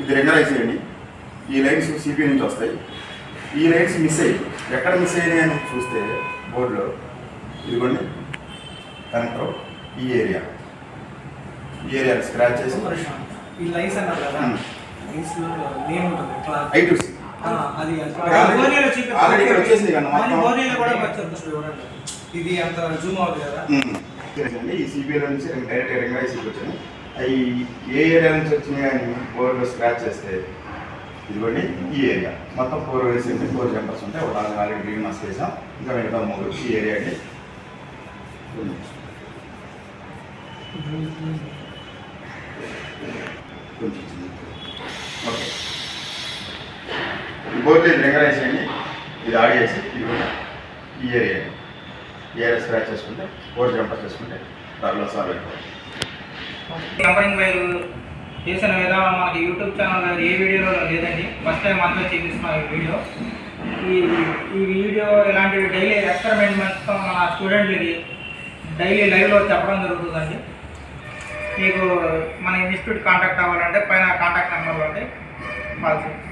ఇది రెండరైజ్ చేయండి. ఈ లైన్స్ సిపి నుంచి వస్తాయి. ఈ లైన్స్ మిస్ అయ్యి ఎక్కడ మిస్ అయినాయి అని చూస్తే బోర్డులో ఇదిగోండి కనెక్టర్ ఈ ఏరియా స్క్రాచ్ చేసి ఈ లైన్స్ అన్నారు కదా, లైన్స్ నేమ్ ఉంటుంది I2C అది ఆల్రెడీ ఇక్కడ వచ్చేసింది కదా కూడా చూడండి. ఇది అంత జూమ్ అవుతుంది కదా. ఈ సిబిఐ నుంచి డైరెక్ట్ రింగ్ వచ్చాను. అవి ఏ ఏరియా నుంచి వచ్చినాయి అని బోర్డులో స్క్రాచ్ చేస్తే ఇదిగోండి ఈ ఏరియా మొత్తం 4 వేసి 4 జంపర్స్ ఉంటాయి. ఒక 4 గ్రీన్ మాస్క్ వేసాం. ఇంకా మిగతా 3 ఈ ఏరియా అండి. ఓకే, ఈ బోర్డు ఇది రింగరైజ్ చేయండి. ఇది ఆడేసి ఇదిగోండి ఈ ఏరియా స్క్రాచ్ చేసుకుంటే 4 జంపర్స్ చేసుకుంటే దాంట్లో సాల్వ్ అయిపోతుంది. నంబరింగ్ వైర్ చేసిన విధానం మనకి యూట్యూబ్ ఛానల్ ఏ వీడియోలో లేదండి. ఫస్ట్ టైం మనతో చూపిస్తున్నాం ఈ వీడియో. ఈ వీడియో ఇలాంటివి డైలీ ఎక్స్పెరిమెంట్స్తో మన స్టూడెంట్లకి డైలీ లైవ్లో చెప్పడం జరుగుతుందండి. మీకు మన ఇన్స్టిట్యూట్ కాంటాక్ట్ అవ్వాలంటే పైన కాంటాక్ట్ నెంబర్లో ఉంటాయి, కాల్ చేయండి.